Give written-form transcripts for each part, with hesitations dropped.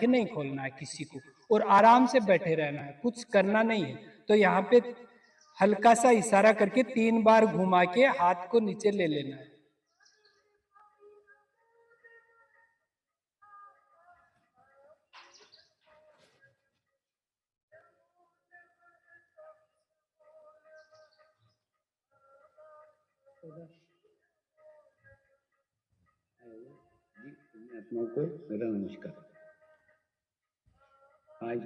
आंखें नहीं खोलना है किसी को, और आराम से बैठे रहना है, कुछ करना नहीं है। तो यहाँ पे हल्का सा इशारा करके 3 बार घुमा के हाथ को नीचे ले लेना है। आत्माओं को मेरा नमस्कार। आज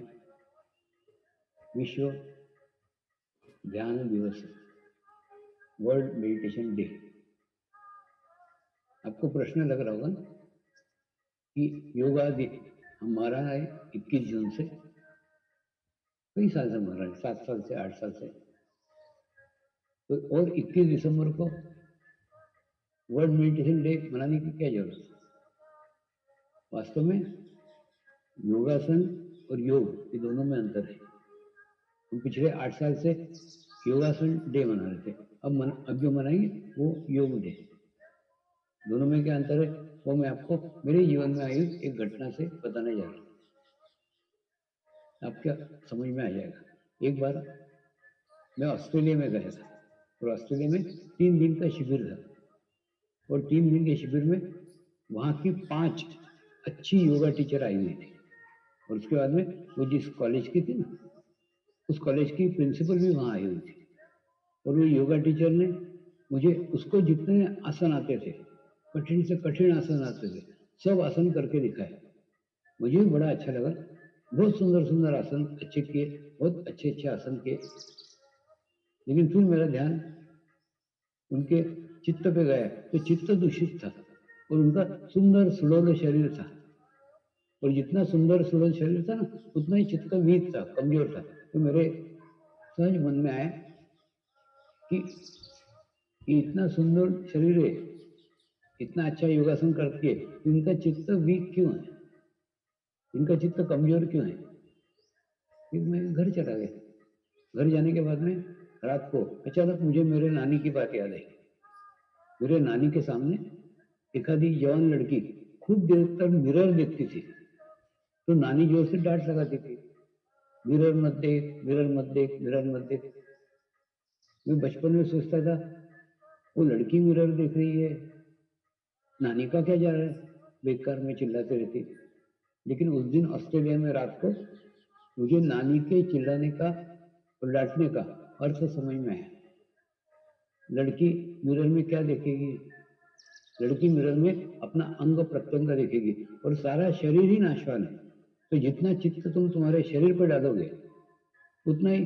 विश्व ध्यान दिवस है, वर्ल्ड मेडिटेशन डे। आपको प्रश्न लग रहा होगा कि योगा डे हमारा है 21 जून से, कई साल से हमारा है, 7 साल से 8 साल से, तो और 21 दिसंबर को वर्ल्ड मेडिटेशन डे मनाने की क्या जरूरत है? वास्तव में योगासन और योग ये दोनों में अंतर है। हम पिछले 8 साल से योगासन डे मना रहे थे, अब जो मनाएंगे वो योग डे। दोनों में क्या अंतर है वो मैं आपको मेरे जीवन में आई एक घटना से बताने जा रहा हूँ, आपका समझ में आ जाएगा। एक बार मैं ऑस्ट्रेलिया में गया था और ऑस्ट्रेलिया में 3 दिन का शिविर था, और 3 दिन के शिविर में वहाँ की 5 अच्छी योगा टीचर आई हुई थी, और उसके बाद में वो जिस कॉलेज की थी ना, उस कॉलेज की प्रिंसिपल भी वहाँ आई हुई थी। और वो योगा टीचर ने मुझे उसको जितने आसन आते थे, कठिन से कठिन आसन आते थे, सब आसन करके दिखाए। मुझे भी बड़ा अच्छा लगा, बहुत सुंदर सुंदर आसन अच्छे किए, बहुत अच्छे अच्छे आसन किए। लेकिन फिर मेरा ध्यान उनके चित्त पे गया, तो चित्त दूषित था और उनका सुंदर सुडौल शरीर था, और जितना सुंदर सुडौल शरीर था ना, उतना ही चित्त वीक था, कमजोर था। तो मेरे सहज मन में आया कि इतना सुंदर शरीर है, इतना अच्छा योगासन करती है, इनका चित्त वीक क्यों है, इनका चित्त कमजोर क्यों है? फिर मैं घर चला गया। घर जाने के बाद में रात को अचानक मुझे मेरे नानी की बात याद आई। मेरे नानी के सामने एखादी जवान लड़की खूब देर तक मिरर देखती थी, तो नानी जोर से डांट लगाती थी, मिरर मत देख, मिरर मत देख, मिरर मत देख। मैं बचपन में सोचता था वो लड़की मिरर देख रही है, नानी का क्या जा रहा है, बेकार में चिल्लाते रहती। लेकिन उस दिन ऑस्ट्रेलिया में रात को मुझे नानी के चिल्लाने का और डांटने का अर्थ समझ में आया। लड़की मिरर में क्या देखेगी? लड़की मिरर में अपना अंग प्रत्यंग देखेगी, और सारा शरीर ही नाशवान है। तो जितना चित्त तुम तुम्हारे शरीर पर डालोगे उतना ही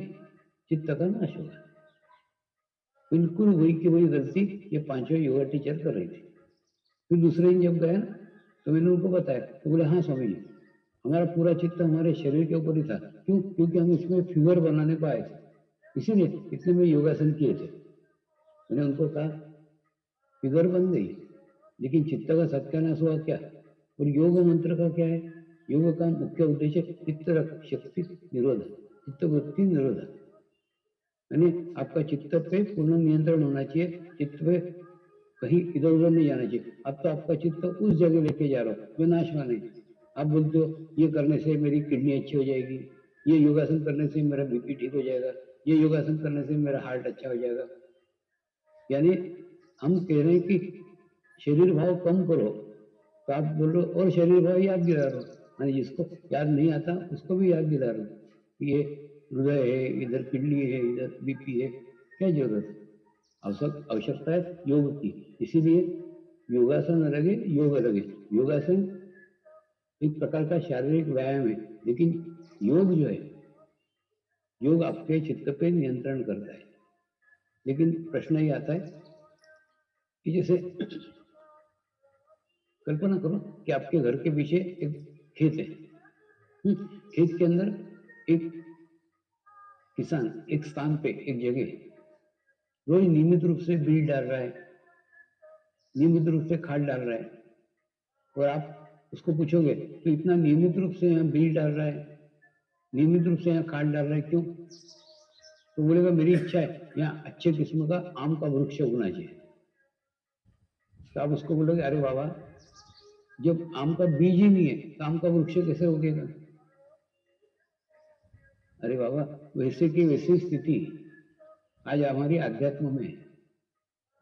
चित्त का नाश होगा। बिल्कुल वही की वही गलती ये 5 योगा टीचर कर रही थी। फिर दूसरे दिन जब गया ना, तो मैंने उनको बताया, तो बोले हाँ स्वामी जी, हमारा पूरा चित्त हमारे शरीर के ऊपर ही था। क्यों? क्योंकि हम इसमें फिगर बनाने को आए थे, इसीलिए इतने में योगासन किए थे। मैंने उनको कहा फिगर बन गई, लेकिन चित्त का सत्यानाश हुआ क्या? और योग मंत्र का क्या है? योग का मुख्य उद्देश्य चित्त शक्ति निरोध, चित्त वृत्ति निरोध, यानी आपका चित्त पे पूर्ण नियंत्रण होना चाहिए, चित्त पे कहीं इधर उधर नहीं जाना चाहिए। अब तो आपका चित्त उस जगह लेके जा रहा हो जो नाशवान है। आप बोलते हो ये करने से मेरी किडनी अच्छी हो जाएगी, ये योगासन करने से मेरा बीपी ठीक हो जाएगा, ये योगासन करने से मेरा हार्ट अच्छा हो जाएगा। यानी हम कह रहे हैं कि शरीर भाव कम करो, तो आप बोलो और शरीर भाव याद दिला रहे हो, यानी जिसको याद नहीं आता उसको भी याद दिला रहे हो। ये हृदय है, इधर किडनी है, इधर बीपी है, क्या जरूरत है? आवश्यकता है योग की। इसीलिए योगासन अलग है, योग अलग है। योगासन एक प्रकार का शारीरिक व्यायाम है, लेकिन योग जो है, योग आपके चित्त पे नियंत्रण करता है। लेकिन प्रश्न ये आता है कि जैसे कल्पना करो कि आपके घर के पीछे एक खेत है, खेत के अंदर एक किसान एक स्थान पे एक जगह रोज नियमित रूप से बीज डाल रहा है, नियमित रूप से खाद डाल रहा है, और आप उसको पूछोगे तो इतना नियमित रूप से यहाँ बीज डाल रहा है, नियमित रूप से यहाँ खाद डाल रहा है, क्यों? तो बोलेगा मेरी इच्छा है यहाँ अच्छे किस्म का आम का वृक्ष उगना चाहिए। तो आप उसको बोलोगे अरे बाबा, जब आम का बीज ही नहीं है तो आम का वृक्ष कैसे उगेगा? अरे बाबा, वैसे की वैसी स्थिति आज हमारी अध्यात्म में है।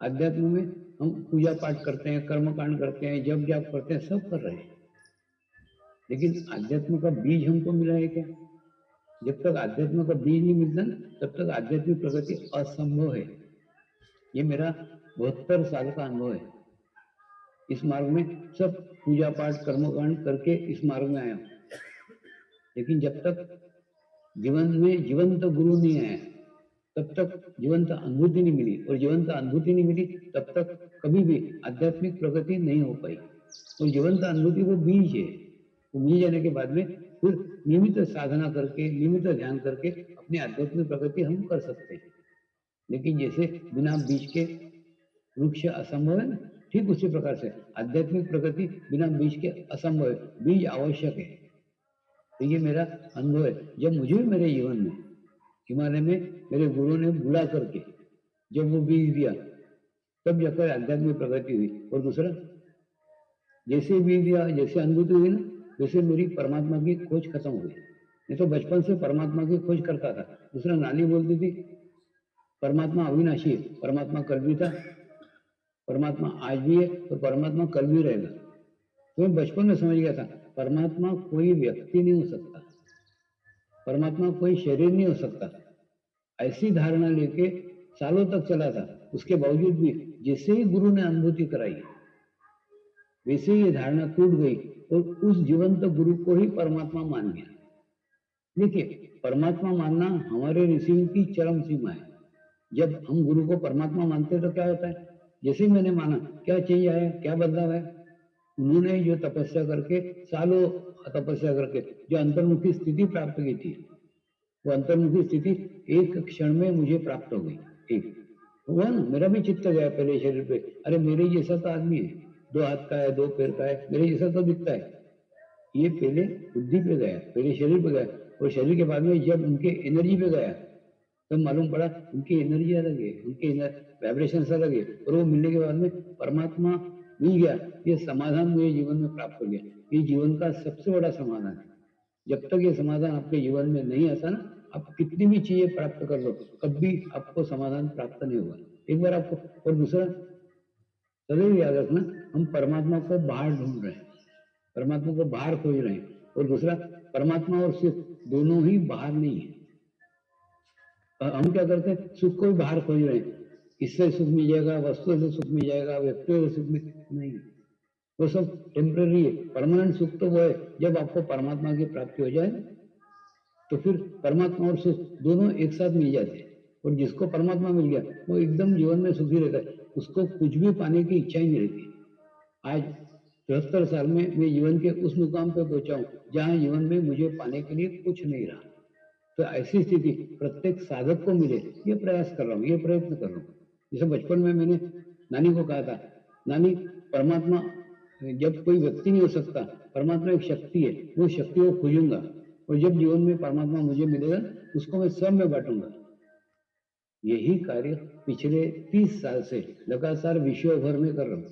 अध्यात्म में हम पूजा पाठ करते हैं, कर्म कांड करते हैं, जप जाप करते हैं, सब कर रहे हैं, लेकिन अध्यात्म का बीज हमको मिला है क्या? जब तक अध्यात्म का बीज नहीं मिलता ना, तब तक आध्यात्मिक प्रगति असंभव है। ये मेरा 72 साल का अनुभव है। इस मार्ग में सब पूजा पाठ कर्मकांड करके इस मार्ग में आया हूं, लेकिन जब तक जीवन में जीवंत गुरु नहीं आया, तब तक जीवंत अनुभूति नहीं मिली, और जीवंत अनुभूति नहीं मिली तब तक कभी भी आध्यात्मिक प्रगति नहीं हो पाई। और जीवंत अनुभूति वो बीज है, वो मिल जाने के बाद में फिर नियमित साधना करके, नियमित ध्यान करके अपनी आध्यात्मिक प्रगति हम कर सकते हैं। लेकिन जैसे बिना बीज के वृक्ष असंभव है ना, ठीक उसी प्रकार से आध्यात्मिक प्रगति बिना बीज के असंभव है, बीज आवश्यक है। तो ये मेरा अनुभव है। जब मुझे मेरे जीवन में हिमालय में मेरे गुरु ने बुला करके जब वो बीज दिया, तब जाकर आध्यात्मिक प्रगति हुई। और दूसरा, जैसे बीज दिया, जैसे अनुभूति हुई ना, वैसे मेरी परमात्मा की खोज खत्म हो गई। नहीं तो बचपन से परमात्मा की खोज करता था। दूसरा, नानी बोलती थी परमात्मा अविनाशी है, परमात्मा कल भी था, परमात्मा आज भी है, और परमात्मा कल भी रहेगा। तो मैं बचपन में समझ गया था परमात्मा कोई व्यक्ति नहीं हो सकता, परमात्मा कोई शरीर नहीं हो सकता। ऐसी धारणा लेके सालों तक चला था। उसके बावजूद भी जैसे ही गुरु ने अनुभूति कराई, वैसे ही ये धारणा टूट गई और उस जीवंत गुरु को ही परमात्मा मान गया। देखिए, परमात्मा मानना हमारे ऋषियों की चरम सीमा है। जब हम गुरु को परमात्मा मानते हैं तो क्या होता है? जैसे ही मैंने माना, क्या चेंज आया, क्या बदलाव है? उन्होंने जो तपस्या करके, सालों तपस्या करके जो अंतर्मुखी स्थिति प्राप्त की थी, वो अंतर्मुखी स्थिति एक क्षण में मुझे प्राप्त हो गई। ठीक हुआ ना, मेरा भी चित्त गया पहले शरीर पे। अरे मेरे जैसा तो आदमी है, 2 हाथ का है, 2 पैर का है, मेरे जैसा तो दिखता है। ये पहले बुद्धि पे गया, पहले शरीर पे गया, और शरीर के बाद में जब उनके एनर्जी पे गया, तब मालूम पड़ा उनकी एनर्जी अलग है, उनके वाइब्रेशन अलग है। और वो मिलने के बाद में परमात्मा मिल गया। ये समाधान मुझे जीवन में प्राप्त हो गया। ये जीवन का सबसे बड़ा समाधान है। जब तक ये समाधान आपके जीवन में नहीं आता ना, आप कितनी भी चीजें प्राप्त कर लो, कभी आपको समाधान प्राप्त नहीं होगा। एक बार आपको, और दूसरा सदैव याद रखना, हम परमात्मा को बाहर ढूंढ रहे हैं, परमात्मा को बाहर खोज रहे हैं। और दूसरा, परमात्मा और सुख दोनों ही बाहर नहीं है। हम क्या करते हैं, सुख को भी बाहर खोज रहे हैं, इससे सुख मिल जाएगा, वस्तु से सुख मिल जाएगा, व्यक्तियों से सुख मिल नहीं, वो सब टेम्पररी है। परमानेंट सुख तो वो है जब आपको परमात्मा की प्राप्ति हो जाए, तो फिर परमात्मा और सुख दोनों एक साथ मिल जाते हैं। और जिसको परमात्मा मिल गया वो एकदम जीवन में सुखी रहता है, उसको कुछ भी पाने की इच्छा ही नहीं रहती। आज 74 साल में मैं जीवन के उस मुकाम पे पहुंचा हूँ जहाँ जीवन में मुझे पाने के लिए कुछ नहीं रहा। तो ऐसी स्थिति प्रत्येक साधक को मिले, ये प्रयास कर रहा हूँ, ये प्रयत्न कर रहा हूँ। जैसे बचपन में मैंने नानी को कहा था, नानी परमात्मा जब कोई व्यक्ति नहीं हो सकता, परमात्मा एक शक्ति है, वो शक्ति को खोजूंगा, और जब जीवन में परमात्मा मुझे मिलेगा उसको मैं सब में बांटूंगा। यही कार्य पिछले 30 साल से लगातार विश्व भर में कर रहा हूँ,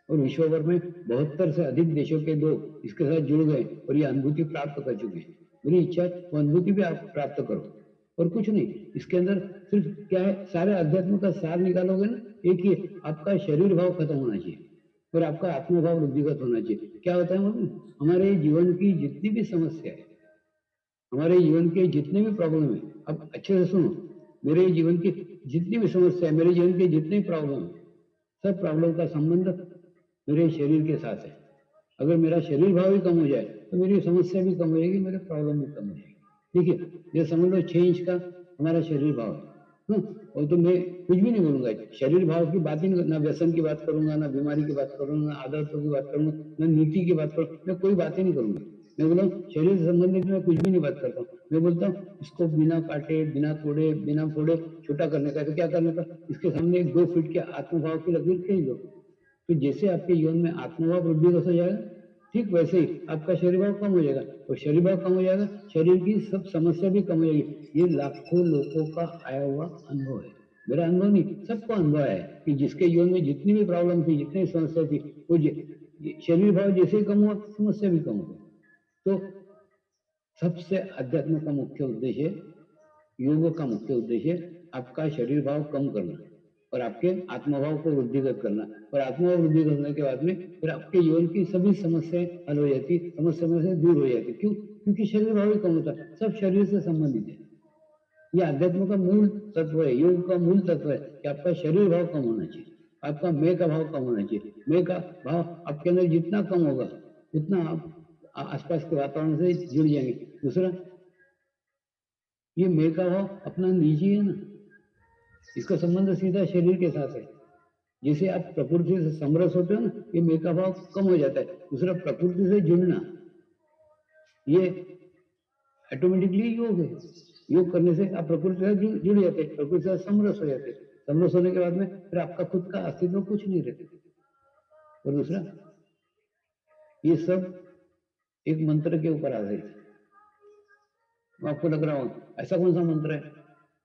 और विश्व भर में 72 से अधिक देशों के लोग इसके साथ जुड़ गए और ये अनुभूति प्राप्त कर चुके हैं। मेरी इच्छा है वो अनुभूति भी आप प्राप्त करो। और कुछ नहीं, इसके अंदर सिर्फ क्या है, सारे अध्यात्म का सार निकालोगे ना, एक ही, आपका शरीर भाव खत्म होना चाहिए और आपका आत्मभाव वृद्धिगत होना चाहिए। क्या होता है मालूम, हमारे जीवन की जितनी भी समस्या है, हमारे जीवन के जितने भी प्रॉब्लम है, अब अच्छे से सुनो, मेरे जीवन की जितनी भी समस्या है, मेरे जीवन के जितने प्रॉब्लम है, सब प्रॉब्लम का संबंध मेरे शरीर के साथ है। अगर मेरा शरीर भाव भी कम हो जाए तो मेरी समस्या भी कम हो जाएगी, मेरे प्रॉब्लम भी कम हो जाएगी। देखिए, ये समझ लो 6 इंच का हमारा शरीर भाव है। और तो मैं कुछ भी नहीं बोलूंगा, शरीर भाव की बात ही नहीं, ना व्यसन की बात करूंगा, ना बीमारी की बात करूंगा, ना आदतों की बात करूंगा, ना नीति की बात करूंगा, मैं कोई बात ही नहीं करूंगा। मैं बोला शरीर से संबंधित मैं कुछ भी नहीं बात करता हूँ। मैं बोलता हूँ इसको बिना काटे, बिना तोड़े, बिना फोड़े छोटा करने का। तो क्या करने का, इसके सामने 2 फीट के आत्मभाव की लकीर खींच दो। तो जैसे आपके जीवन में आत्मभाव वृद्धिगत हो जाएगा, ठीक वैसे ही आपका शरीर भाव कम हो जाएगा, और शरीर भाव कम हो जाएगा, शरीर की सब समस्या भी कम हो जाएगी। ये लाखों लोगों का आया हुआ अनुभव है, मेरा अनुभव नहीं, सबको अनुभव है कि जिसके जीवन में जितनी भी प्रॉब्लम थी, जितनी समस्या थी, वो ये शरीर भाव जैसे ही कम हुआ समस्या भी कम हो गई। तो सबसे अध्यात्म का मुख्य उद्देश्य, योग का मुख्य उद्देश्य आपका शरीर भाव कम करना और आपके आत्मभाव को वृद्धिगत करना। और आत्मभाव वृद्धि करने के बाद में फिर आपके जीवन की सभी समस्याएं हल हो जाती, समस्या में से दूर हो जाती। क्यों? क्योंकि शरीर भाव ही कम होता है, सब शरीर से संबंधित है। ये अध्यात्म का मूल तत्व है, योग का मूल तत्व है कि आपका शरीर भाव कम होना चाहिए, आपका मैं का भाव कम होना चाहिए। मैं का भाव आपके अंदर जितना कम होगा उतना आप आसपास के वातावरण से जुड़ जाएंगे। दूसरा, ये मैं का भाव अपना निजी है ना, इसका संबंध सीधा शरीर के साथ है। जैसे आप प्रकृति से समरस होते हो ना, ये मैं का भाव कम हो जाता है। दूसरा, प्रकृति से जुड़ना, ये ऑटोमेटिकली योग है। योग करने से आप प्रकृति से जुड़ जाते हैं, प्रकृति से समरस हो जाते हैं। समरस होने के बाद में फिर आपका खुद का अस्तित्व कुछ नहीं रहता। और दूसरा, ये सब एक मंत्र के ऊपर आधारित है। आपको लग रहा होगा ऐसा कौन सा मंत्र है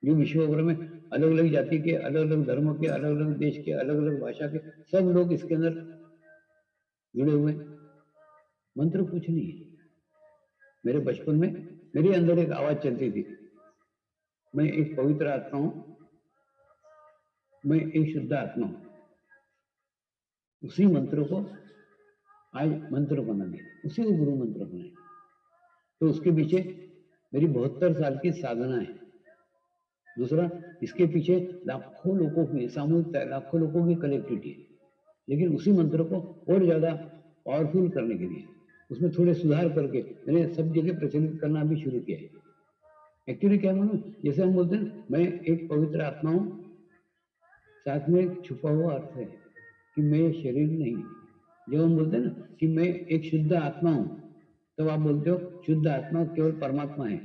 जो विश्व भर में अलग अलग जाति के, अलग अलग धर्म के, अलग अलग देश के, अलग अलग भाषा के सब लोग इसके अंदर जुड़े हुए हैं? मंत्र कुछ नहीं है। मेरे बचपन में मेरे अंदर एक आवाज चलती थी, मैं एक पवित्र आत्मा हूं, मैं एक शुद्ध आत्मा हूं। उसी मंत्र को आज मंत्र बना दिया, उसी को गुरु मंत्र बनाया। तो उसके पीछे मेरी 72 साल की साधना है। दूसरा, इसके पीछे लाखों लोगों की सामूहिकता है, लाखों लोगों की कलेक्टिविटी है। लेकिन उसी मंत्र को और ज्यादा पावरफुल करने के लिए उसमें थोड़े सुधार करके मैंने सब जगह प्रचलित करना भी शुरू किया है। एक्चुअली क्या मालूम, जैसे हम बोलते हैं मैं एक पवित्र आत्मा हूँ, साथ में एक छुपा हुआ अर्थ है कि मैं शरीर नहीं। जब हम बोलते हैं ना कि मैं एक शुद्ध आत्मा हूँ, तब आप बोलते हो शुद्ध आत्मा केवल परमात्मा है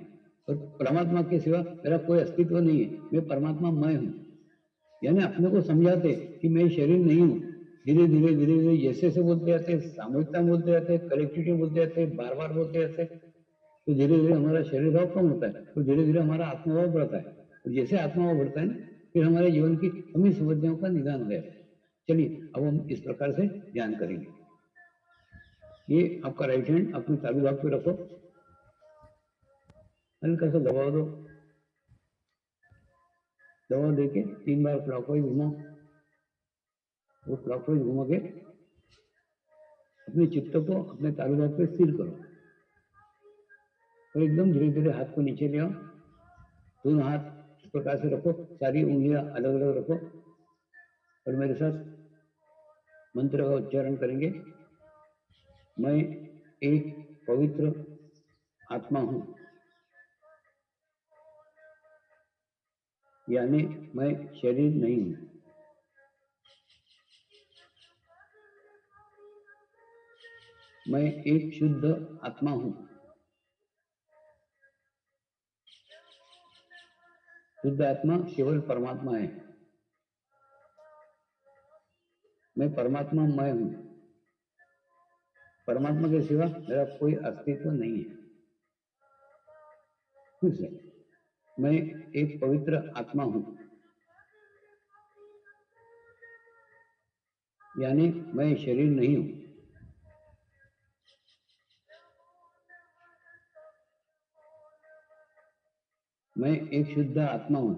और परमात्मा के सिवा मेरा कोई अस्तित्व नहीं है, मैं परमात्मा मैं हूँ। यानी अपने को समझाते कि मैं शरीर नहीं हूँ। धीरे धीरे धीरे धीरे जैसे जैसे बोलते जाते हैं, सामूहिकता बोलते जाते हैं, कलेक्टिविटी बोलते जाते हैं, बार बार बोलते जाते हैं, तो धीरे धीरे हमारा शरीर भाव कम होता है और धीरे धीरे हमारा आत्मभाव बढ़ता है। और जैसे आत्मभाव बढ़ता है ना, फिर हमारे जीवन की सभी समस्याओं का निदान हो जाता है। चलिए अब हम इस प्रकार से ध्यान करेंगे। ये आपका राइट हैंड अपने तालू भाग पे रखो, हल्का सा दबाव दो, दबाव देके 3 बार क्लॉकवाइज घुमाओ। वो क्लॉकवाइज घुमा के अपने चित्त को अपने तालू भाग पे स्थिर करो और एकदम धीरे धीरे हाथ को नीचे ले आओ। दोनों हाथ इस प्रकार से रखो, सारी उंगलियां अलग अलग रखो और मेरे साथ मंत्र का उच्चारण करेंगे। मैं एक पवित्र आत्मा हूं, यानी मैं शरीर नहीं हूं। मैं एक शुद्ध आत्मा हूं। शुद्ध आत्मा केवल परमात्मा है। मैं परमात्मा मैं हूं, परमात्मा के सिवा मेरा कोई अस्तित्व नहीं है। फिर से, मैं एक पवित्र आत्मा हूं, यानी मैं शरीर नहीं हूं। मैं एक शुद्ध आत्मा हूं।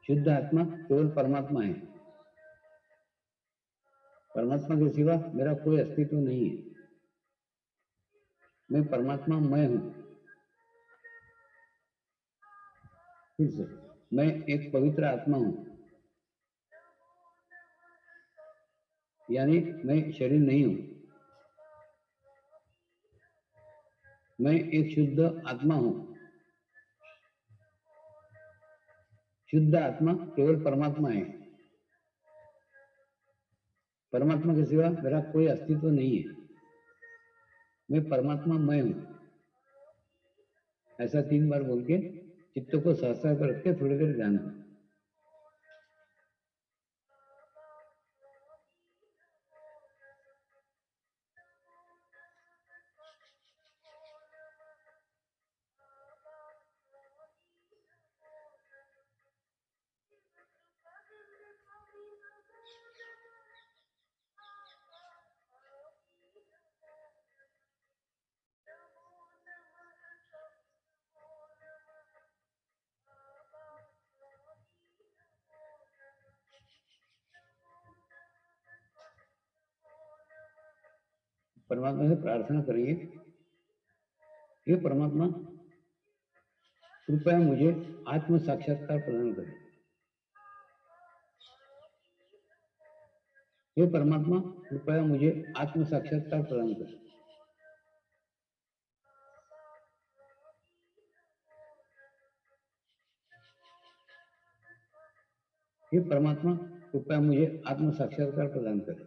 शुद्ध आत्मा केवल परमात्मा है, परमात्मा के सिवा मेरा कोई अस्तित्व नहीं है। मैं परमात्मा मैं हूं। फिर से, मैं एक पवित्र आत्मा हूं, यानी मैं शरीर नहीं हूं। मैं एक शुद्ध आत्मा हूं। शुद्ध आत्मा केवल परमात्मा है, परमात्मा के सिवा मेरा कोई अस्तित्व नहीं है। मैं परमात्मा मैं हूं। ऐसा 3 बार बोल के चित्त को सहसा पर रख के थोड़ी देर ध्यान करो। परमात्मा से प्रार्थना करेंगे, हे परमात्मा कृपया मुझे आत्म साक्षात्कार प्रदान करें। हे परमात्मा कृपया मुझे आत्म साक्षात्कार प्रदान करें। हे परमात्मा कृपया मुझे आत्म साक्षात्कार प्रदान करें।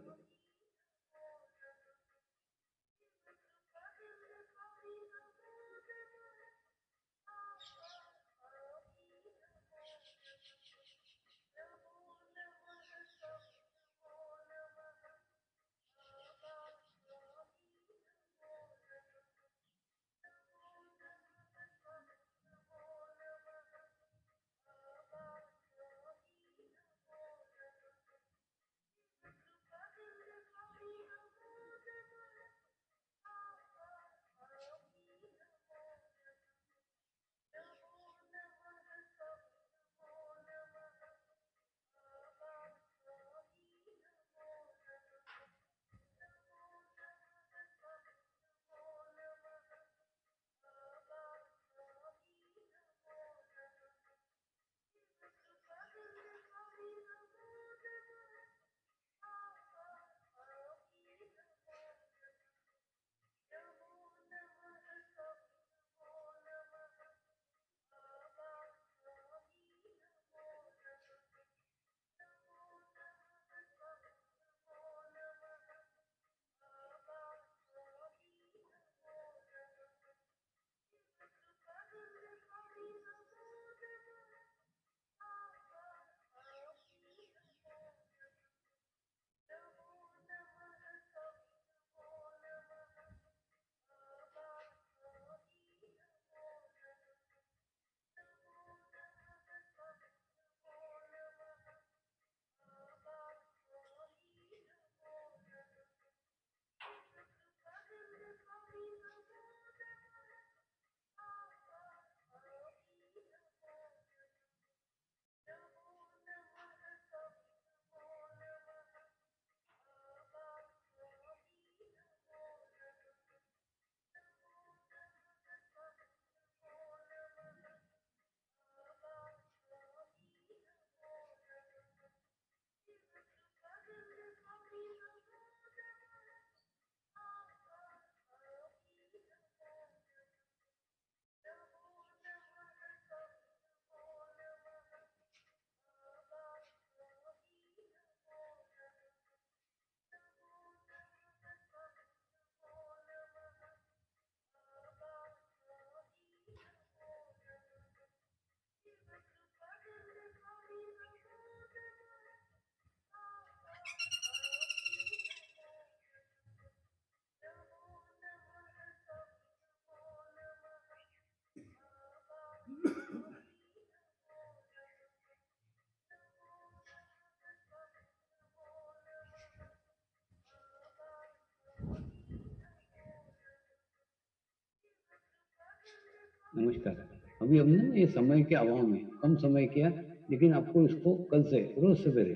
नमस्कार। अभी हमने ये समय के अभाव में कम समय किया, लेकिन आपको इसको कल से रोज सवेरे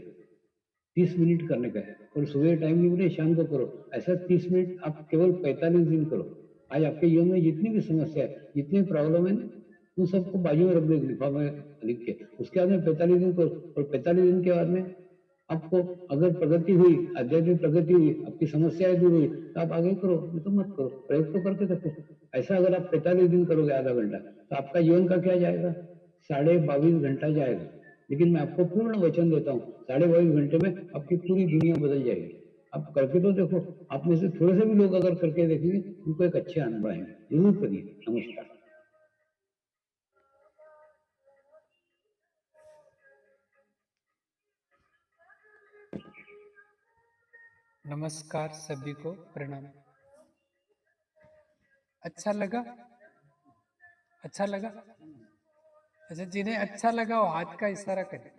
30 मिनट करने का है और सुबह टाइम नहीं मिले शाम को करो। ऐसा 30 मिनट आप केवल 45 दिन करो। आज आपके जीवन में जितनी भी समस्या है, जितनी प्रॉब्लम है, उन सबको बाजू में रख दो, लिफा में लिख के। उसके बाद में 45 दिन करो और 45 दिन के बाद में आपको अगर प्रगति हुई, आध्यात्मिक प्रगति हुई, आपकी समस्याएं दूर हुई, तो आप आगे करो, नहीं तो मत करो। प्रयोग तो करके देखो। ऐसा अगर आप 45 दिन करोगे आधा घंटा, तो आपका जीवन का क्या जाएगा? 22.5 घंटा जाएगा। लेकिन मैं आपको पूर्ण वचन देता हूँ, 22.5 घंटे में आपकी पूरी दुनिया बदल जाएगी। आप करके तो देखो। आप में से थोड़े से भी लोग अगर करके देखेंगे, उनको एक अच्छे अनुभव आएंगे। जरूर करिए। नमस्कार। नमस्कार सभी को, प्रणाम। अच्छा लगा? अच्छा लगा? अच्छा, जिन्हें अच्छा लगा वो हाथ का इशारा करें।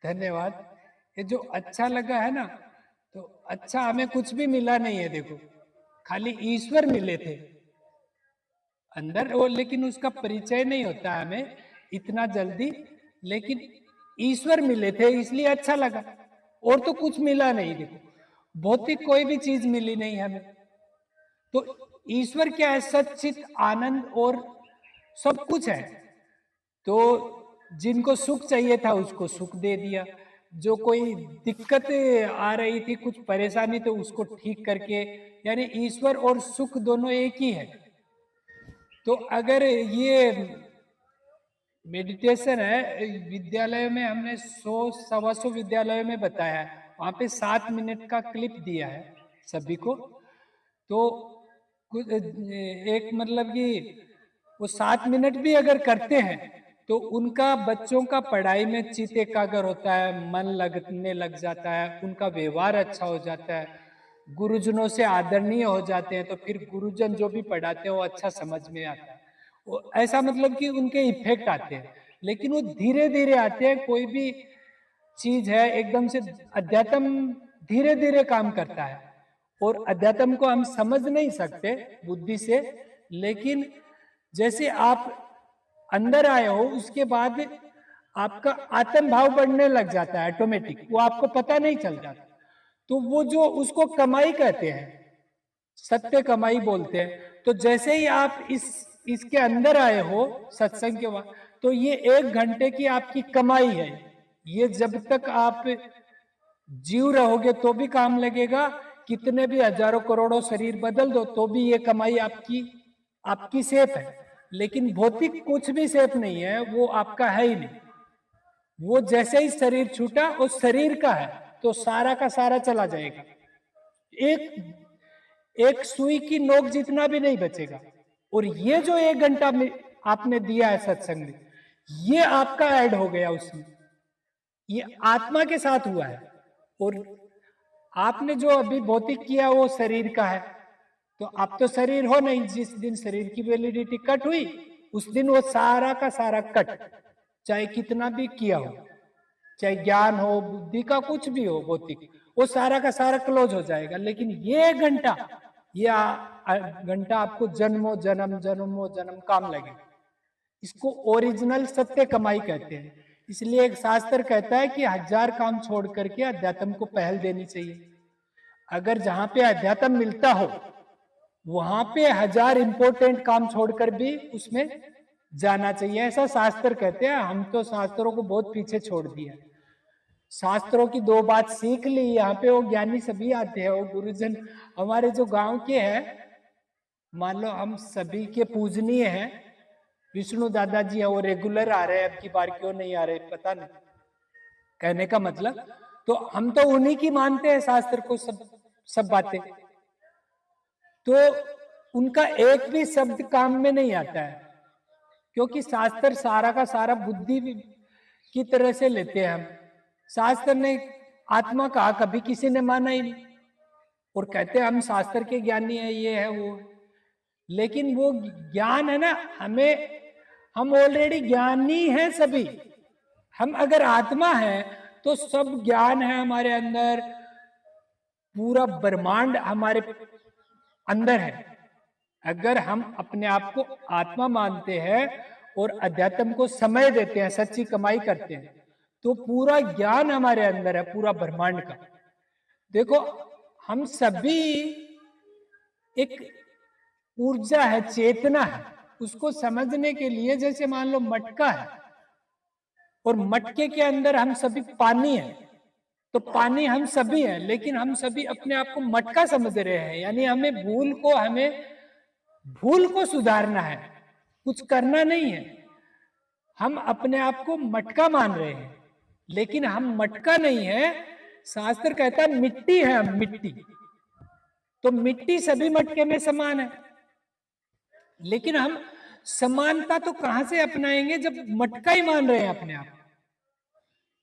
धन्यवाद। ये जो अच्छा लगा है ना, तो अच्छा हमें कुछ भी मिला नहीं है। देखो, खाली ईश्वर मिले थे अंदर वो, लेकिन उसका परिचय नहीं होता हमें इतना जल्दी। लेकिन ईश्वर मिले थे इसलिए अच्छा लगा, और तो कुछ मिला नहीं। देखो, भौतिक कोई भी चीज मिली नहीं हमें। तो ईश्वर क्या है? सच्चित आनंद और सब कुछ है। तो जिनको सुख चाहिए था उसको सुख दे दिया, जो कोई दिक्कत आ रही थी, कुछ परेशानी, तो उसको ठीक करके, यानी ईश्वर और सुख दोनों एक ही है। तो अगर ये मेडिटेशन है, विद्यालय में हमने 100 सवा 100 विद्यालयों में बताया है, वहां पे 7 मिनट का क्लिप दिया है सभी को। तो कुछ एक मतलब कि वो 7 मिनट भी अगर करते हैं तो उनका बच्चों का पढ़ाई में चित्त एकाग्र होता है, मन लगने लग जाता है, उनका व्यवहार अच्छा हो जाता है, गुरुजनों से आदरणीय हो जाते हैं, तो फिर गुरुजन जो भी पढ़ाते हैं वो अच्छा समझ में आता है। वो ऐसा मतलब कि उनके इफेक्ट आते हैं, लेकिन वो धीरे धीरे आते हैं। कोई भी चीज है एकदम से, अध्यात्म धीरे धीरे काम करता है, और अध्यात्म को हम समझ नहीं सकते बुद्धि से, लेकिन जैसे आप अंदर आए हो उसके बाद आपका आत्म भाव बढ़ने लग जाता है ऑटोमेटिक, वो आपको पता नहीं चल जाता। तो वो जो उसको कमाई कहते हैं, सत्य कमाई बोलते हैं। तो जैसे ही आप इसके अंदर आए हो सत्संग के बाद, तो ये 1 घंटे की आपकी कमाई है। ये जब तक आप जीव रहोगे तो भी काम लगेगा, कितने भी हजारों करोड़ों शरीर बदल दो तो भी ये कमाई आपकी आपकी सेफ है। लेकिन भौतिक कुछ भी सेफ नहीं है, वो आपका है ही नहीं। वो जैसे ही शरीर छूटा, वो शरीर का है तो सारा का सारा चला जाएगा, एक एक सुई की नोक जितना भी नहीं बचेगा। और ये जो 1 घंटा में आपने दिया है सत्संग में, ये आपका ऐड हो गया उसमें, ये आत्मा के साथ हुआ है। और आपने जो अभी भौतिक किया वो शरीर का है, तो आप तो शरीर हो नहीं। जिस दिन शरीर की वैलिडिटी कट हुई उस दिन वो सारा का सारा कट, चाहे कितना भी किया हो, चाहे ज्ञान हो, बुद्धि का कुछ भी हो भौतिक, वो सारा का सारा क्लोज हो जाएगा। लेकिन ये घंटा, ये घंटा आपको जन्मों जन्म जन्मों जन्म काम लगेगा। इसको ओरिजिनल सत्य कमाई कहते हैं। इसलिए एक शास्त्र कहता है कि 1000 काम छोड़ करके अध्यात्म को पहल देनी चाहिए। अगर जहां पे अध्यात्म मिलता हो वहां पे 1000 इंपॉर्टेंट काम छोड़कर भी उसमें जाना चाहिए, ऐसा शास्त्र कहते हैं। हम तो शास्त्रों को बहुत पीछे छोड़ दिया, शास्त्रों की 2 बात सीख ली। यहाँ पे वो ज्ञानी सभी आते हैं, वो गुरुजन हमारे जो गांव के हैं, मान लो हम सभी के पूजनीय हैं, विष्णु दादाजी है, वो रेगुलर आ रहे हैं, अब की बार क्यों नहीं आ रहे पता नहीं। कहने का मतलब, तो हम तो उन्हीं की मानते हैं शास्त्र को, सब बातें। तो उनका एक भी शब्द काम में नहीं आता है, क्योंकि शास्त्र सारा का सारा बुद्धि की तरह से लेते हैं हम। शास्त्र ने आत्मा कहा कभी किसी ने माना ही नहीं, और कहते हैं हम शास्त्र के ज्ञानी है, ये है वो। लेकिन वो ज्ञान है ना, हम ऑलरेडी ज्ञानी हैं सभी। हम अगर आत्मा है तो सब ज्ञान है हमारे अंदर, पूरा ब्रह्मांड हमारे अंदर है। अगर हम अपने आप को आत्मा मानते हैं और अध्यात्म को समय देते हैं, सच्ची कमाई करते हैं, तो पूरा ज्ञान हमारे अंदर है, पूरा ब्रह्मांड का। देखो हम सभी एक ऊर्जा है, चेतना है, उसको समझने के लिए जैसे मान लो मटका है और मटके के अंदर हम सभी पानी है, तो पानी हम सभी हैं, लेकिन हम सभी अपने आप को मटका समझ रहे हैं। यानी हमें भूल को सुधारना है, कुछ करना नहीं है। हम अपने आप को मटका मान रहे हैं, लेकिन हम मटका नहीं है। शास्त्र कहता है मिट्टी है हम, मिट्टी। तो मिट्टी सभी मटके में समान है, लेकिन हम समानता तो कहां से अपनाएंगे जब मटका ही मान रहे हैं अपने आप।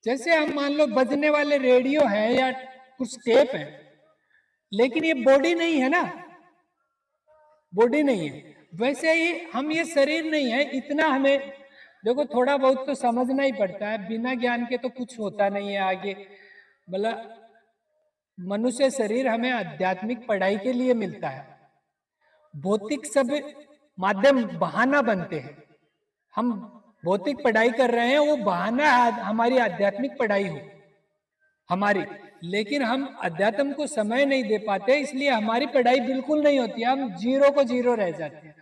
जैसे हम मान लो बजने वाले रेडियो है या कुछ टेप है, लेकिन ये बॉडी नहीं है ना, बॉडी नहीं है। वैसे ही हम ये शरीर नहीं है, इतना हमें देखो थोड़ा बहुत तो समझना ही पड़ता है। बिना ज्ञान के तो कुछ होता नहीं है आगे। मतलब मनुष्य शरीर हमें आध्यात्मिक पढ़ाई के लिए मिलता है, भौतिक सब माध्यम बहाना बनते हैं। हम भौतिक पढ़ाई कर रहे हैं, वो बहाना है हमारी आध्यात्मिक पढ़ाई हो हमारी। लेकिन हम अध्यात्म को समय नहीं दे पाते, इसलिए हमारी पढ़ाई बिल्कुल नहीं होती, हम जीरो को जीरो रह जाते हैं।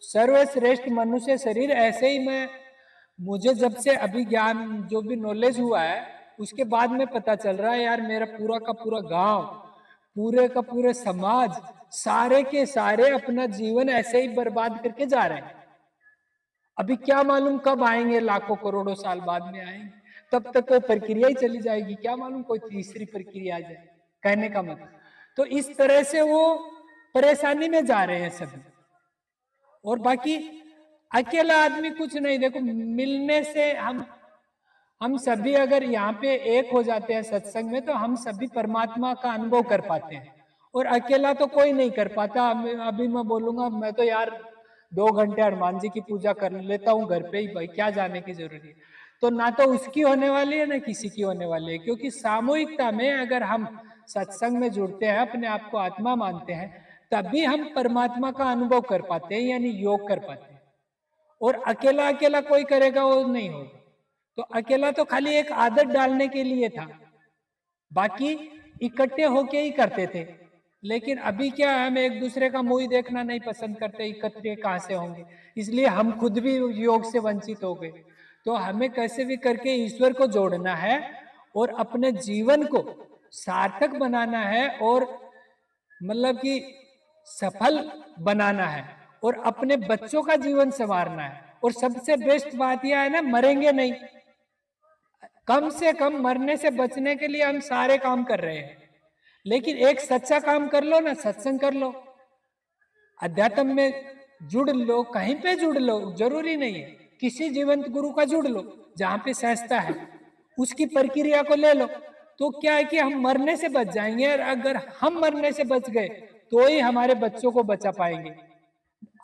सर्वश्रेष्ठ मनुष्य शरीर ऐसे ही मुझे जब से अभी ज्ञान जो भी नॉलेज हुआ है उसके बाद में पता चल रहा है यार, मेरा पूरा का पूरा गांव, पूरे का पूरे समाज, सारे के सारे अपना जीवन ऐसे ही बर्बाद करके जा रहे हैं। अभी क्या मालूम कब आएंगे, लाखों करोड़ों साल बाद में आएंगे, तब तक वो प्रक्रिया ही चली जाएगी, क्या मालूम कोई तीसरी प्रक्रिया आ जाए, कहने का मतलब। तो इस तरह से वो परेशानी में जा रहे हैं सभी। और बाकी अकेला आदमी कुछ नहीं, देखो मिलने से हम सभी अगर यहाँ पे एक हो जाते हैं सत्संग में, तो हम सभी परमात्मा का अनुभव कर पाते हैं, और अकेला तो कोई नहीं कर पाता। अभी मैं बोलूंगा मैं तो यार 2 घंटे हनुमान जी की पूजा कर लेता हूँ घर पे ही, भाई क्या जाने की जरूरत है। तो ना तो उसकी होने वाली है ना किसी की होने वाली है, क्योंकि सामूहिकता में अगर हम सत्संग में जुड़ते हैं, अपने आप को आत्मा मानते हैं, तभी हम परमात्मा का अनुभव कर पाते हैं, यानी योग कर पाते हैं। और अकेला अकेला कोई करेगा वो नहीं होगा। तो अकेला तो खाली एक आदत डालने के लिए था, बाकी इकट्ठे होके ही करते थे। लेकिन अभी क्या है, हम एक दूसरे का मुंह देखना नहीं पसंद करते, इकट्ठे कहां से होंगे, इसलिए हम खुद भी योग से वंचित हो गए। तो हमें कैसे भी करके ईश्वर को जोड़ना है और अपने जीवन को सार्थक बनाना है, और मतलब कि सफल बनाना है, और अपने बच्चों का जीवन संवारना है। और सबसे बेस्ट बात यह है ना, मरेंगे नहीं। कम से कम मरने से बचने के लिए हम सारे काम कर रहे हैं, लेकिन एक सच्चा काम कर लो ना, सत्संग कर लो, अध्यात्म में जुड़ लो, कहीं पे जुड़ लो, जरूरी नहीं है, किसी जीवंत गुरु का जुड़ लो जहां पे सहजता है, उसकी प्रक्रिया को ले लो। तो क्या है कि हम मरने से बच जाएंगे, और अगर हम मरने से बच गए तो ही हमारे बच्चों को बचा पाएंगे।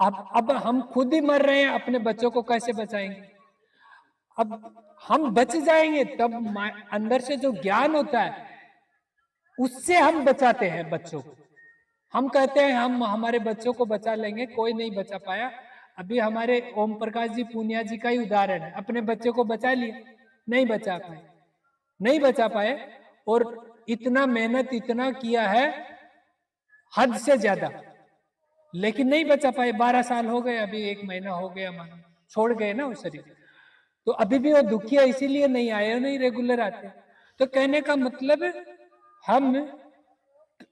अब हम खुद ही मर रहे हैं, अपने बच्चों को कैसे बचाएंगे? अब हम बच जाएंगे तब अंदर से जो ज्ञान होता है उससे हम बचाते हैं बच्चों को। हम कहते हैं हम हमारे बच्चों को बचा लेंगे, कोई नहीं बचा पाया। अभी हमारे ओम प्रकाश जी पूनिया जी का ही उदाहरण है, अपने बच्चे को बचा लिया, नहीं बचा पाए, नहीं बचा पाए, और इतना मेहनत इतना किया है हद से ज्यादा, लेकिन नहीं बचा पाए। 12 साल हो गए, अभी 1 महीना हो गया, हमारा छोड़ गए ना वो शरीर। तो अभी भी वो दुखी है, इसीलिए नहीं आए, नहीं रेगुलर आते। तो कहने का मतलब हम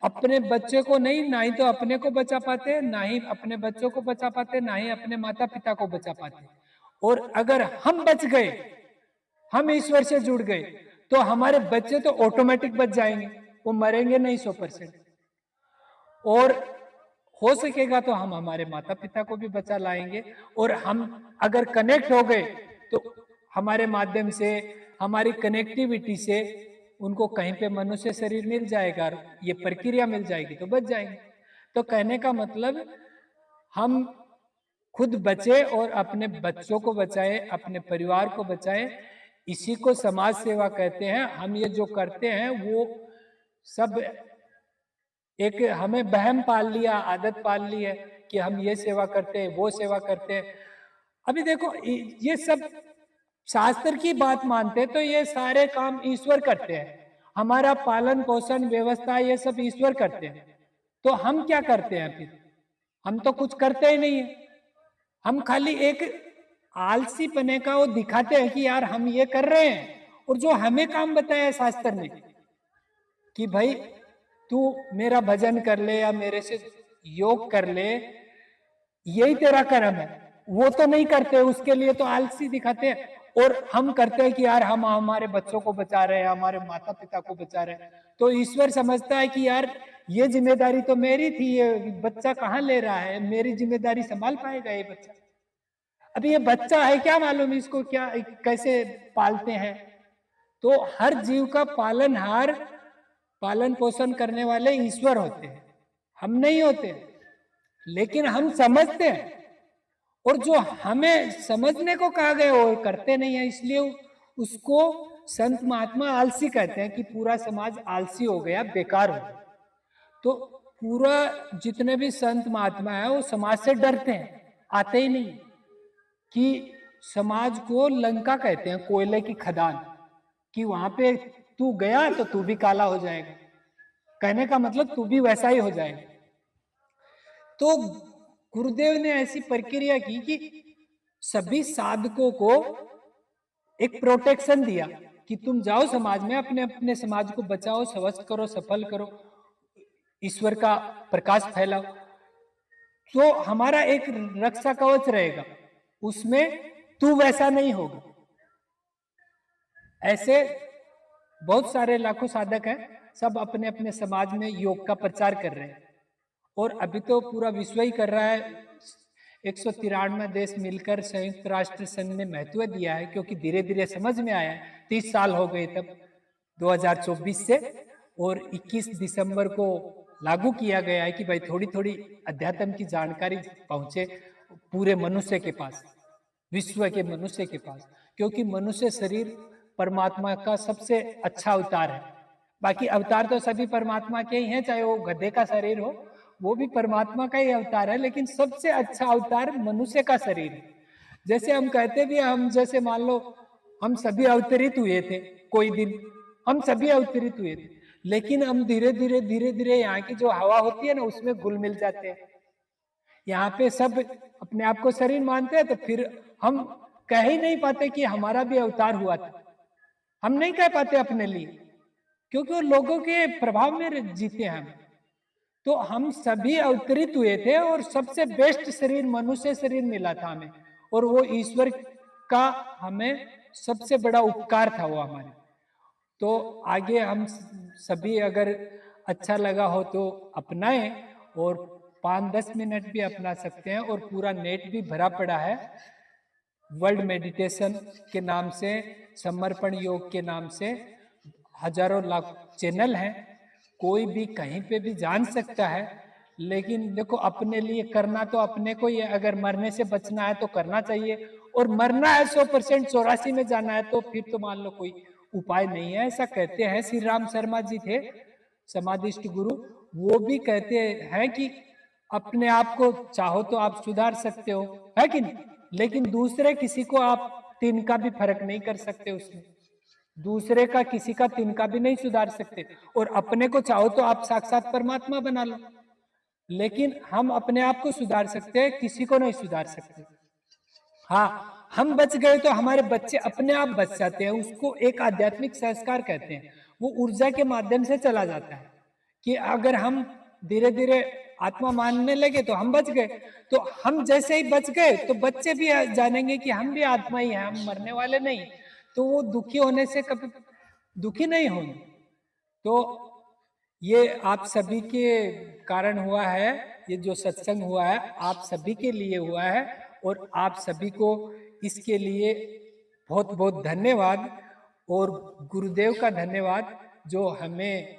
अपने बच्चे को नहीं, ना ही तो अपने को बचा पाते, ना ही अपने बच्चों को बचा पाते, ना ही अपने माता पिता को बचा पाते। और अगर हम बच गए, हम ईश्वर से जुड़ गए, तो हमारे बच्चे तो ऑटोमेटिक बच जाएंगे, वो मरेंगे नहीं 100%। और हो सकेगा तो हम हमारे माता पिता को भी बचा लाएंगे। और हम अगर कनेक्ट हो गए तो हमारे माध्यम से, हमारी कनेक्टिविटी से उनको कहीं पे मनुष्य शरीर मिल जाएगा, ये प्रक्रिया मिल जाएगी तो बच जाएंगे। तो कहने का मतलब हम खुद बचे और अपने बच्चों को बचाए, अपने परिवार को बचाए, इसी को समाज सेवा कहते हैं। हम ये जो करते हैं वो सब एक हमें बहम पाल लिया, आदत पाल ली है कि हम ये सेवा करते हैं, वो सेवा करते हैं। अभी देखो ये सब शास्त्र की बात मानते तो ये सारे काम ईश्वर करते हैं, हमारा पालन पोषण व्यवस्था ये सब ईश्वर करते हैं। तो हम क्या करते हैं फिर? हम तो कुछ करते ही नहीं है, हम खाली एक आलसी पने का वो दिखाते हैं कि यार हम ये कर रहे हैं। और जो हमें काम बताया है शास्त्र ने कि भाई तू मेरा भजन कर ले या मेरे से योग कर ले, यही तेरा कर्म है, वो तो नहीं करते, उसके लिए तो आलसी दिखाते हैं। और हम करते हैं कि यार हम हमारे बच्चों को बचा रहे हैं, हमारे माता पिता को बचा रहे हैं। तो ईश्वर समझता है कि यार ये जिम्मेदारी तो मेरी थी, ये बच्चा कहाँ ले रहा है, मेरी जिम्मेदारी संभाल पाएगा ये बच्चा? अभी ये बच्चा है, क्या मालूम इसको क्या कैसे पालते हैं। तो हर जीव का पालनहार, पालन पोषण करने वाले ईश्वर होते हैं, हम नहीं होते। लेकिन हम समझते हैं, और जो हमें समझने को कहा गया वो करते नहीं है, इसलिए उसको संत महात्मा आलसी कहते हैं कि पूरा समाज आलसी हो गया, बेकार हो गया। तो पूरा जितने भी संत महात्मा है वो समाज से डरते हैं, आते ही नहीं। कि समाज को लंका कहते हैं, कोयले की खदान, कि वहां पे तू गया तो तू भी काला हो जाएगा। कहने का मतलब तू भी वैसा ही हो जाएगा। तो गुरुदेव ने ऐसी प्रक्रिया की कि सभी साधकों को एक प्रोटेक्शन दिया कि तुम जाओ समाज में, अपने अपने समाज को बचाओ, स्वस्थ करो, सफल करो, ईश्वर का प्रकाश फैलाओ। तो हमारा एक रक्षा कवच रहेगा, उसमें तू वैसा नहीं होगा। ऐसे बहुत सारे लाखों साधक हैं, सब अपने अपने समाज में योग का प्रचार कर रहे हैं। और अभी तो पूरा विश्व ही कर रहा है। 193 देश मिलकर संयुक्त राष्ट्र संघ ने महत्व दिया है, क्योंकि धीरे धीरे समझ में आया है। 30 साल हो गए तब 2024 से, और 21 दिसंबर को लागू किया गया है कि भाई थोड़ी थोड़ी अध्यात्म की जानकारी पहुंचे पूरे मनुष्य के पास, विश्व के मनुष्य के पास। क्योंकि मनुष्य शरीर परमात्मा का सबसे अच्छा अवतार है। बाकी अवतार तो सभी परमात्मा के ही हैं, चाहे वो गधे का शरीर हो, वो भी परमात्मा का ही अवतार है, लेकिन सबसे अच्छा अवतार मनुष्य का शरीर है। जैसे हम कहते भी, हम जैसे मान लो हम सभी अवतरित हुए थे, कोई दिन हम सभी अवतरित हुए थे, लेकिन हम धीरे धीरे यहाँ की जो हवा होती है ना, उसमें घुल मिल जाते हैं। यहाँ पे सब अपने आप को शरीर मानते हैं, तो फिर हम कह ही नहीं पाते कि हमारा भी अवतार हुआ था। हम नहीं कह पाते अपने लिए, क्योंकि वो लोगों के प्रभाव में जीते हैं हम। तो हम सभी अवतरित हुए थे, और सबसे बेस्ट शरीर मनुष्य शरीर मिला था हमें, और वो ईश्वर का हमें सबसे बड़ा उपकार था वो हमारे। तो आगे हम सभी अगर अच्छा लगा हो तो अपनाएं, और 5-10 मिनट भी अपना सकते हैं। और पूरा नेट भी भरा पड़ा है, वर्ल्ड मेडिटेशन के नाम से, समर्पण योग के नाम से हजारों लाख चैनल हैं। कोई भी कहीं पे भी जान सकता है, लेकिन देखो अपने लिए करना तो अपने को ही है। अगर मरने से बचना है तो करना चाहिए, और मरना है 100% 84 में जाना है तो फिर तो मान लो कोई उपाय नहीं है। ऐसा कहते हैं, श्री राम शर्मा जी थे समाधिष्ट गुरु, वो भी कहते हैं कि अपने आप को चाहो तो आप सुधार सकते हो, है कि नहीं, लेकिन दूसरे किसी को आप तिनका भी फर्क नहीं कर सकते उसमें। दूसरे का किसी का तिनका भी नहीं सुधार सकते, और अपने को चाहो तो आप साक्षात परमात्मा बना लो, लेकिन हम अपने आप को सुधार सकते हैं, किसी को नहीं सुधार सकते। हाँ, हम बच गए तो हमारे बच्चे अपने आप बच जाते हैं। उसको एक आध्यात्मिक संस्कार कहते हैं, वो ऊर्जा के माध्यम से चला जाता है कि अगर हम धीरे धीरे आत्मा मानने लगे तो हम बच गए। तो हम जैसे ही बच गए तो बच्चे भी जानेंगे कि हम भी आत्मा ही हैं, हम मरने वाले नहीं। तो वो दुखी होने से कभी दुखी नहीं होंगे। तो ये आप सभी के कारण हुआ है, ये जो सत्संग हुआ है आप सभी के लिए हुआ है, और आप सभी को इसके लिए बहुत बहुत धन्यवाद। और गुरुदेव का धन्यवाद, जो हमें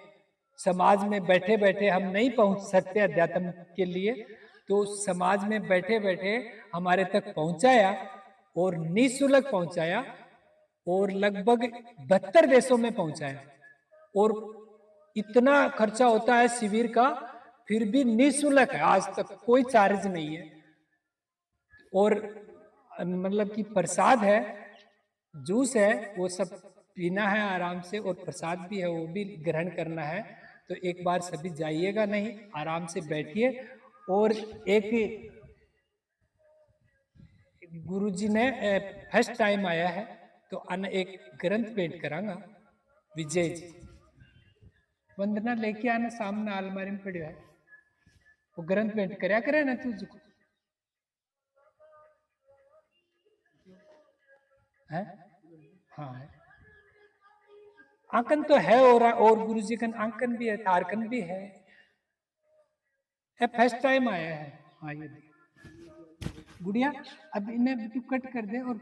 समाज में बैठे बैठे हम नहीं पहुंच सकते अध्यात्म के लिए, तो समाज में बैठे बैठे हमारे तक पहुंचाया, और निःशुल्क पहुंचाया, और लगभग 72 देशों में पहुंचाया। और इतना खर्चा होता है शिविर का, फिर भी निःशुल्क है, आज तक कोई चार्ज नहीं है। और मतलब कि प्रसाद है, जूस है, वो सब पीना है आराम से, और प्रसाद भी है वो भी ग्रहण करना है। तो एक बार सभी जाइएगा, नहीं आराम से बैठिए। और एक गुरुजी ने फर्स्ट टाइम आया है, तो अन एक ग्रंथ भेंट करांगा विजय जी। वंदना लेके आना, सामने अलमारी में पड़े है, वो ग्रंथ भेंट करया करे ना तुझको है। हाँ है, आंकन तो है, और गुरुजी का आंकन भी है, तारकन भी है। फर्स्ट टाइम आया है। हाँ ये गुड़िया, अब इन्हें कट कर दे और